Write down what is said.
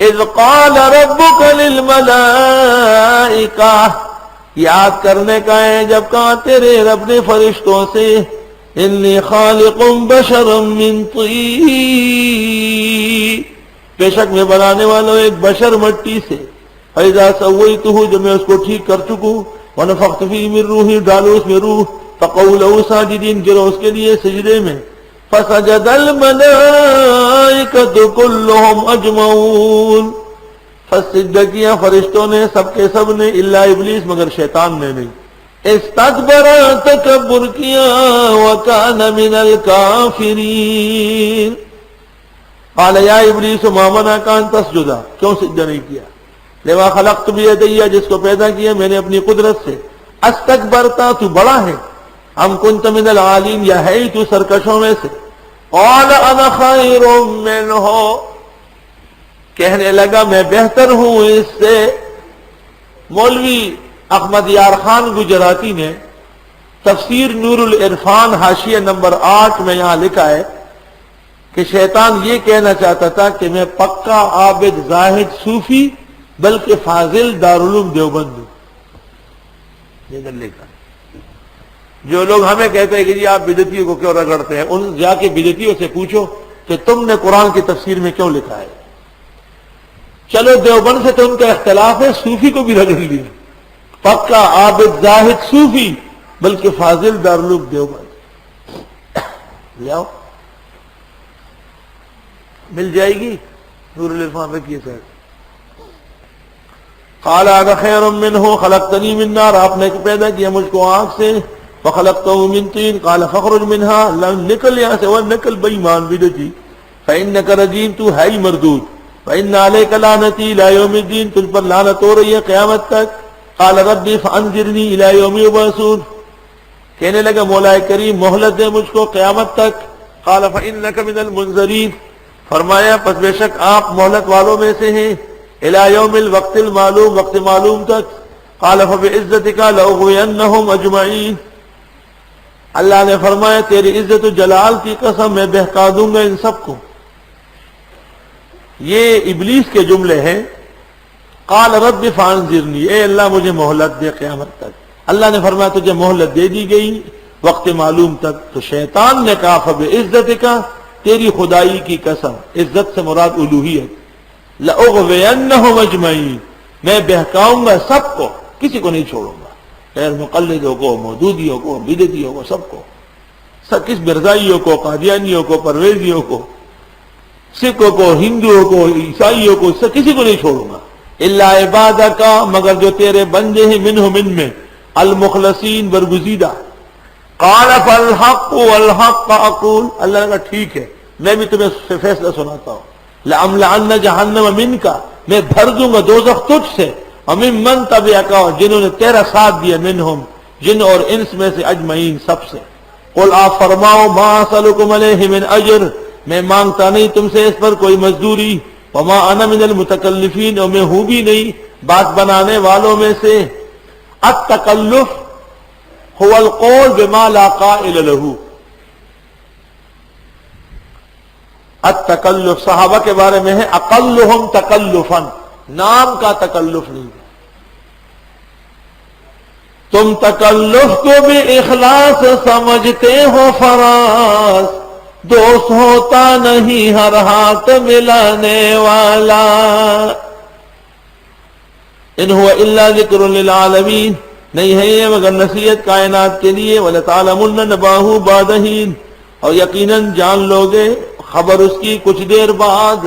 اذ قال ربک للملائکہ، یاد کرنے کا ہے جب کہا تیرے رب نے فرشتوں سے، انی خالق بشرا من طین، بے شک میں بنانے والا ہوں ایک بشر مٹی سے، فاذا سویتہ، جب میں اس کو ٹھیک کر چکوں، ونفخت فیہ من روحی، ڈالو اس میں روح، فقعوا لہ ساجدین، گرو اس کے لیے سجدے میں، فسجد الملائکۃ کلہم اجمعون، فسجدہ کیا فرشتوں نے سب کے سب نے، الا ابلیس مگر شیطان نے نہیں، استکبر تکبر کیا، وکان من الکافرین، قال یا ابلیس ما منعک ان تسجد، کیوں سجدہ نہیں کیا، لما خلقت بیدی، جس کو پیدا کیا میں نے اپنی قدرت سے، استکبرتا، تو بڑا ہے، ام کنت من العالین، یا ہے تو سرکشوں میں سے، قال انا خیر منہ، کہنے لگا میں بہتر ہوں اس سے۔ مولوی احمد یار خان گجراتی نے تفسیر نور العرفان حاشیہ نمبر 8 میں یہاں لکھا ہے کہ شیطان یہ کہنا چاہتا تھا کہ میں پکا عابد زاہد صوفی بلکہ فاضل دارالعلوم دیوبند ہوں۔ یہ لکھا جو لوگ ہمیں کہتے ہیں کہ جی آپ بدعتیوں کو کیوں رگڑتے ہیں، ان جا کے بدعتیوں سے پوچھو کہ تم نے قرآن کی تفسیر میں کیوں لکھا ہے۔ چلو دیوبند سے تو ان کا اختلاف ہے، صوفی کو بھی رگڑ لیا، پکا عابد زاہد صوفی بلکہ فاضل دارالعلوم دیوبند، لے آؤ مل جائے گی نور العرفان رکھیے سر۔ قال انا خیر منہ خلقتنی من نار، آپ نے پیدا کیا مجھ کو آگ سے، فخلقته من طین، قال فاخرج منها، نکل یہاں سے، وہ نکل بے ایمان بدعتی، فانک رجیم، تو ہے ہی مردود، فان علیک لعنتی الی یوم الدین، تجھ پر لعنت ہو رہی ہے قیامت تک، قال ربی فانظرنی الی یوم یبعثون، کہنے لگا مولا کریم مہلت دے مجھ کو قیامت تک، قال فانک من المنذرین، فرمایا پس بے شک آپ مہلت والوں میں سے ہیں، الی یوم الوقت المعلوم، وقت معلوم تک، قال فبعزتک لاغوینہم اجمعین، اللہ نے فرمایا تیری عزت و جلال کی قسم میں بہکا دوں گا ان سب کو۔ یہ ابلیس کے جملے ہیں، قال رب فانظرنی، اے اللہ مجھے مہلت دے قیامت تک، اللہ نے فرمایا تجھے مہلت دے دی گئی وقت معلوم تک، تو شیطان نے کہا فبعزتک، تیری خدائی کی قسم، عزت سے مراد الوہیت، لأغوینہم اجمعین، میں بہکاؤں گا سب کو، کسی کو نہیں چھوڑوں گا، غیر مقلدوں کو، مودودیوں کو، بدعتیوں کو، سب کو، سب کس مرزائیوں کو، قادیانیوں کو، پرویزیوں کو، سکھوں کو، ہندوؤں کو، عیسائیوں کو، سب کسی کو نہیں چھوڑوں گا، الا عبادک، مگر جو تیرے بندے ہیں، منہم ان میں، المخلصین برگزیدہ، قال فالحق والحق اقول، اللہ نے کہا ٹھیک ہے میں بھی تمہیں فیصلہ سناتا ہوں، لأملأن جہنم منک، میں بھر دوں گا دوزخ تجھ سے، وممن تبعک، جنہوں نے تیرا ساتھ دیا، منہم جن اور انس میں سے، اجمعین سب سے، قل آپ فرماؤ ما اسألکم علیہ من اجر، میں مانگتا نہیں تم سے اس پر کوئی مزدوری، وما انا من المتکلفین، اور میں ہوں بھی نہیں بات بنانے والوں میں سے۔ التکلف هو القول بما لا قائل له، التکلف صحابہ کے بارے میں ہے اقلہم تکلفا، نام کا تکلف نہیں، تم تکلف کو بھی اخلاص سمجھتے ہو فراز، دوست ہوتا نہیں ہر ہاتھ ملانے والا، ان هو الا ذکر للعالمین، نہیں ہے یہ مگر نصیحت کائنات کے لیے، وَلَتَعْلَمُنَّ نَبَأَهُ بَعْدَ حِینٍ، اور یقیناً جان لوگے خبر اس کی کچھ دیر بعد۔